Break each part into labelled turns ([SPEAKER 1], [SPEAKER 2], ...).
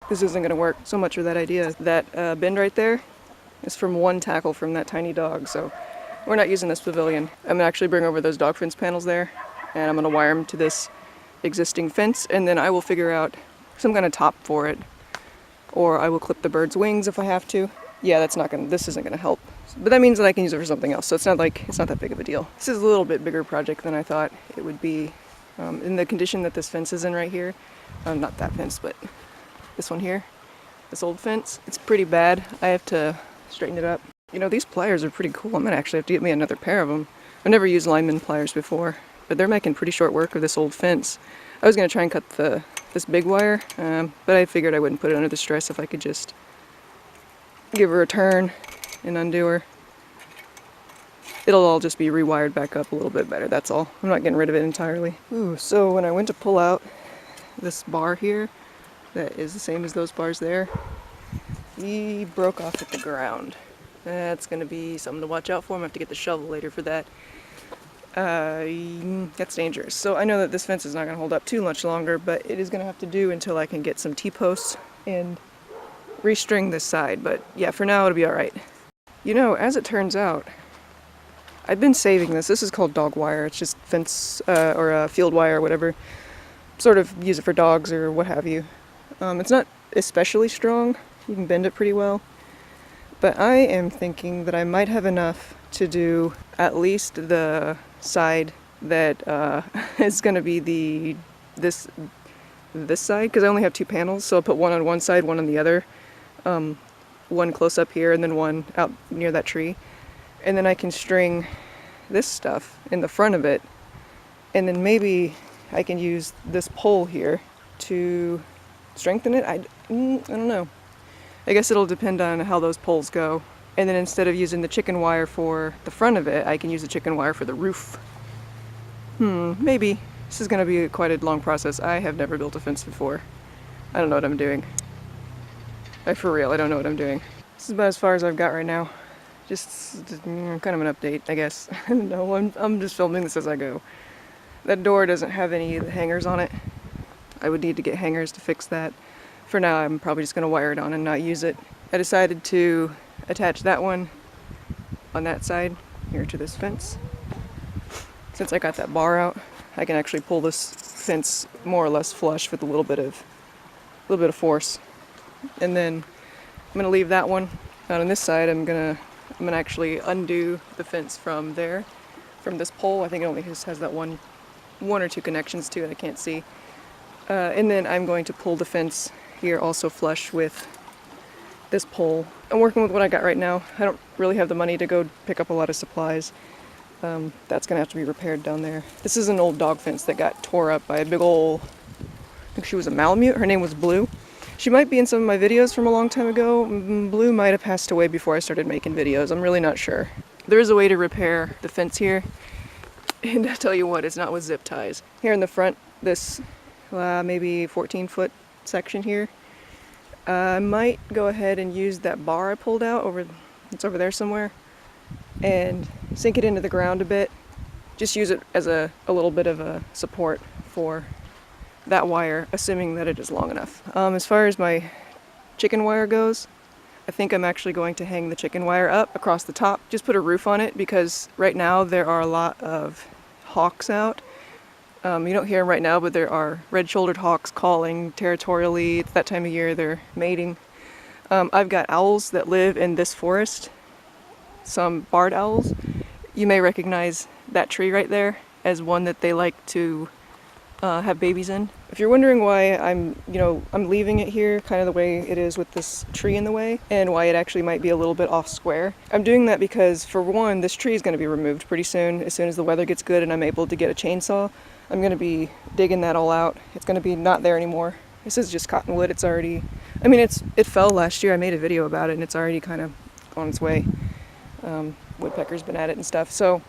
[SPEAKER 1] this isn't going to work so much with that idea. That bend right there is from one tackle from that tiny dog, so we're not using this pavilion. I'm going to actually bring over those dog fence panels there, and I'm going to wire them to this existing fence, and then I will figure out some kind of top for it, or I will clip the bird's wings if I have to. Yeah, this isn't gonna help. But that means that I can use it for something else, so it's not that big of a deal. This is a little bit bigger project than I thought it would be. In the condition that this fence is in right here, not that fence, but this one here, this old fence, it's pretty bad. I have to straighten it up. You know, these pliers are pretty cool. I'm gonna actually have to get me another pair of them. I've never used lineman pliers before, but they're making pretty short work of this old fence. I was gonna try and cut this big wire, but I figured I wouldn't put it under the stress if I could just give her a turn and undo her. It'll all just be rewired back up a little bit better, that's all. I'm not getting rid of it entirely. Ooh, so when I went to pull out this bar here, that is the same as those bars there, he broke off at the ground. That's gonna be something to watch out for. I'm gonna have to get the shovel later for that. That's dangerous. So I know that this fence is not gonna hold up too much longer, but it is gonna have to do until I can get some T-posts and restring this side, but yeah, for now it'll be alright. You know, as it turns out, I've been saving this. This is called dog wire. It's just fence or field wire or whatever. Sort of use it for dogs or what have you. It's not especially strong. You can bend it pretty well. But I am thinking that I might have enough to do at least the side that is going to be this side, because I only have two panels, so I'll put one on one side, one on the other. One close up here and then one out near that tree, and then I can string this stuff in the front of it, and then maybe I can use this pole here to strengthen it. I don't know. I guess it'll depend on how those poles go. And then instead of using the chicken wire for the front of it, I can use the chicken wire for the roof. Maybe. This is going to be quite a long process. I have never built a fence before. I don't know what I'm doing. For real, I don't know what I'm doing. This is about as far as I've got right now. Just kind of an update, I guess. No, I'm just filming this as I go. That door doesn't have any of the hangers on it. I would need to get hangers to fix that. For now, I'm probably just going to wire it on and not use it. I decided to attach that one on that side here to this fence. Since I got that bar out, I can actually pull this fence more or less flush with a little bit of force. And then I'm gonna leave that one out on this side. I'm gonna actually undo the fence from there, from this pole. I think it only just has that one or two connections to it. I can't see. And then I'm going to pull the fence here also flush with this pole. I'm working with what I got right now. I don't really have the money to go pick up a lot of supplies. That's gonna have to be repaired down there. This is an old dog fence that got tore up by a big old, I think she was a Malamute. Her name was Blue. She might be in some of my videos from a long time ago. Blue might have passed away before I started making videos. I'm really not sure. There is a way to repair the fence here. And I tell you what, it's not with zip ties. Here in the front, this maybe 14-foot section here, I might go ahead and use that bar I pulled out it's over there somewhere, and sink it into the ground a bit. Just use it as a little bit of a support for that wire, assuming that it is long enough. As far as my chicken wire goes, I think I'm actually going to hang the chicken wire up across the top, just put a roof on it, because right now there are a lot of hawks out. You don't hear them right now, but there are red-shouldered hawks calling territorially. It's that time of year, they're mating. I've got owls that live in this forest, some barred owls. You may recognize that tree right there as one that they like to have babies in. If you're wondering why I'm leaving it here kind of the way it is with this tree in the way, and why it actually might be a little bit off square, I'm doing that because, for one, this tree is going to be removed pretty soon. As soon as the weather gets good and I'm able to get a chainsaw, I'm going to be digging that all out. It's going to be not there anymore. This is just cottonwood. It's already, it fell last year. I made a video about it and it's already kind of on its way. Woodpecker's been at it and stuff. So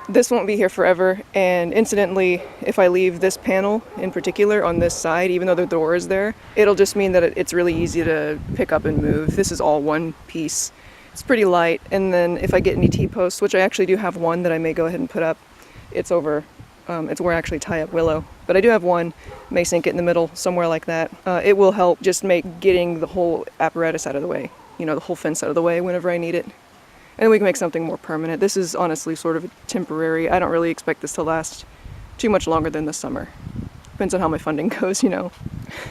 [SPEAKER 1] this won't be here forever, and incidentally, if I leave this panel in particular on this side, even though the door is there, it'll just mean that it's really easy to pick up and move. This is all one piece. It's pretty light, and then if I get any T-posts, which I actually do have one that I may go ahead and put up, it's over It's where I actually tie up willow. But I do have one, may sink it in the middle, somewhere like that. It will help just make getting the whole apparatus out of the way, you know, the whole fence out of the way whenever I need it. And then we can make something more permanent. This is honestly sort of temporary. I don't really expect this to last too much longer than the summer. Depends on how my funding goes, you know.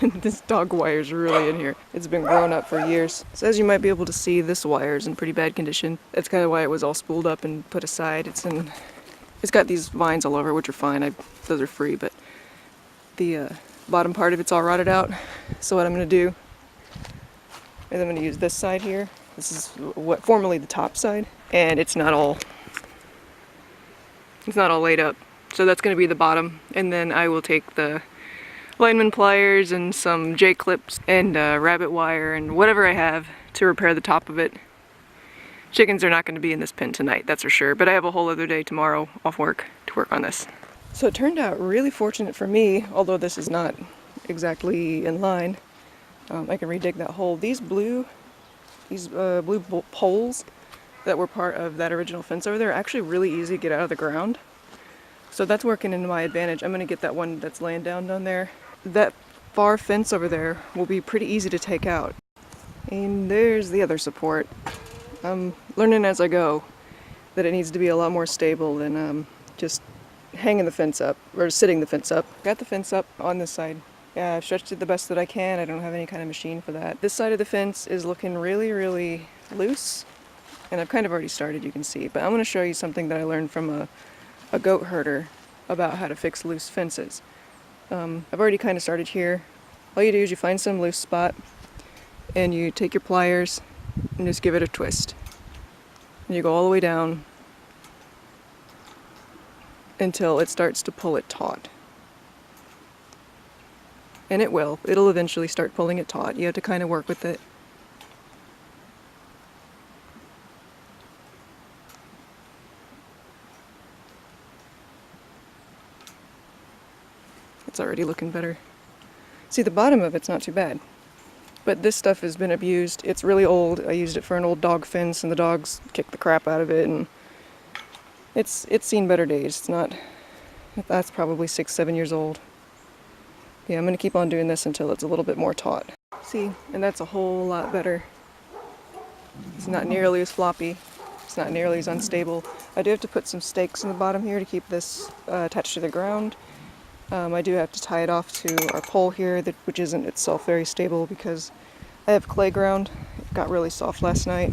[SPEAKER 1] This dog wire is really in here. It's been growing up for years. So as you might be able to see, this wire is in pretty bad condition. That's kind of why it was all spooled up and put aside. It's got these vines all over, which are fine. Those are free, but the bottom part of it's all rotted out. So what I'm going to do is I'm going to use this side here. This is what formerly the top side, and it's not all laid up. So that's going to be the bottom, and then I will take the lineman pliers and some J-clips and rabbit wire and whatever I have to repair the top of it. Chickens are not going to be in this pen tonight, that's for sure, but I have a whole other day tomorrow off work to work on this. So it turned out really fortunate for me, although this is not exactly in line. I can redig that hole. These blue poles that were part of that original fence over there are actually really easy to get out of the ground. So that's working into my advantage. I'm going to get that one that's laying down there. That far fence over there will be pretty easy to take out. And there's the other support. I'm learning as I go that it needs to be a lot more stable than just hanging the fence up, or sitting the fence up. Got the fence up on this side. Yeah, I've stretched it the best that I can. I don't have any kind of machine for that. This side of the fence is looking really, really loose. And I've kind of already started, you can see. But I'm going to show you something that I learned from a goat herder about how to fix loose fences. I've already kind of started here. All you do is you find some loose spot and you take your pliers and just give it a twist. And you go all the way down until it starts to pull it taut. And it will. It'll eventually start pulling it taut. You have to kind of work with it. It's already looking better. See, the bottom of it's not too bad. But this stuff has been abused. It's really old. I used it for an old dog fence and the dogs kicked the crap out of it, and it's seen better days. It's not, that's probably 6-7 years old. Yeah, I'm going to keep on doing this until it's a little bit more taut. See, and that's a whole lot better. It's not nearly as floppy. It's not nearly as unstable. I do have to put some stakes in the bottom here to keep this attached to the ground. I do have to tie it off to our pole here, which isn't itself very stable because I have clay ground. It got really soft last night.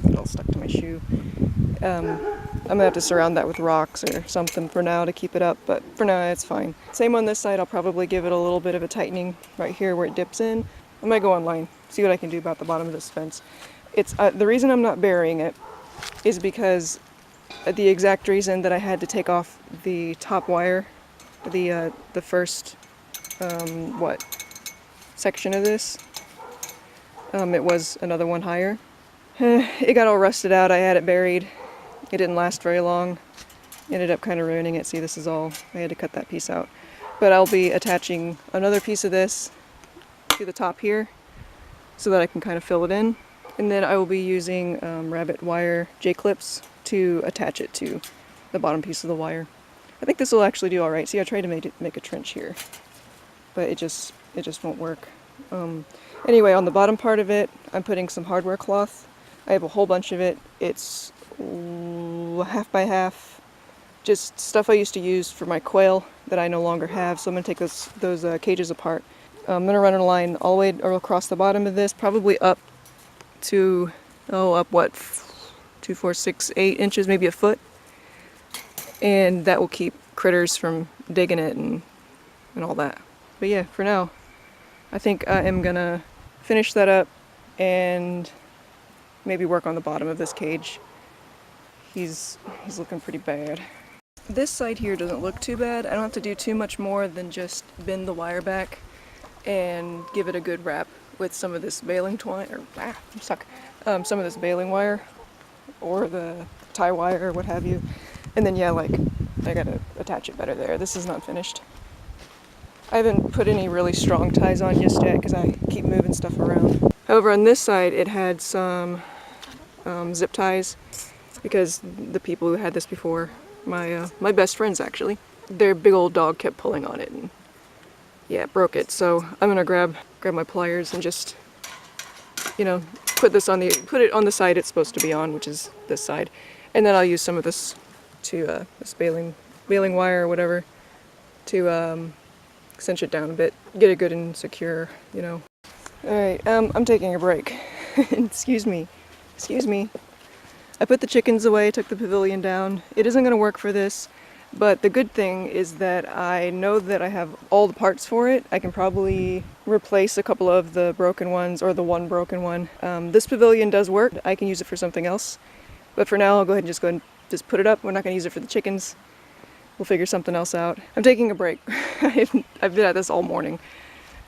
[SPEAKER 1] It all stuck to my shoe. I'm going to have to surround that with rocks or something for now to keep it up, but for now it's fine. Same on this side. I'll probably give it a little bit of a tightening right here where it dips in. I might go online, see what I can do about the bottom of this fence. It's the reason I'm not burying it is because the exact reason that I had to take off the top wire, the first section of this, it was another one higher. It got all rusted out. I had it buried. It didn't last very long. Ended up kind of ruining it. See, this is all, I had to cut that piece out. But I'll be attaching another piece of this to the top here so that I can kind of fill it in. And then I will be using rabbit wire J-clips to attach it to the bottom piece of the wire. I think this will actually do all right. See, I tried to make a trench here, but it just won't work. Anyway, on the bottom part of it, I'm putting some hardware cloth. I have a whole bunch of it. It's 1/2 by 1/2, just stuff I used to use for my quail that I no longer have. So I'm gonna take those cages apart. I'm gonna run a line all the way across the bottom of this, probably up to, up what, 2, 4, 6, 8 inches, maybe a foot. And that will keep critters from digging it and all that. But yeah, for now, I think I am gonna finish that up and maybe work on the bottom of this cage. He's looking pretty bad. This side here doesn't look too bad. I don't have to do too much more than just bend the wire back and give it a good wrap with some of this baling twine, or I'm stuck. Some of this baling wire or the tie wire or what have you. And then yeah, like, I gotta attach it better there. This is not finished. I haven't put any really strong ties on just yet because I keep moving stuff around. However, on this side it had some zip ties because the people who had this before, my best friends actually, their big old dog kept pulling on it and yeah, it broke it. So I'm gonna grab my pliers and just, you know, put it on the side it's supposed to be on, which is this side. And then I'll use some of this to, this baling wire or whatever, to cinch it down a bit, get it good and secure, you know. Alright, I'm taking a break. Excuse me. I put the chickens away, took the pavilion down. It isn't going to work for this, but the good thing is that I know that I have all the parts for it. I can probably replace a couple of the broken ones, or the one broken one. This pavilion does work. I can use it for something else. But for now, I'll go ahead and just put it up. We're not going to use it for the chickens. We'll figure something else out. I'm taking a break. I've been at this all morning.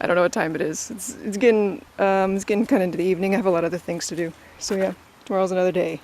[SPEAKER 1] I don't know what time it is. It's getting kind of into the evening. I have a lot of other things to do. So yeah, tomorrow's another day.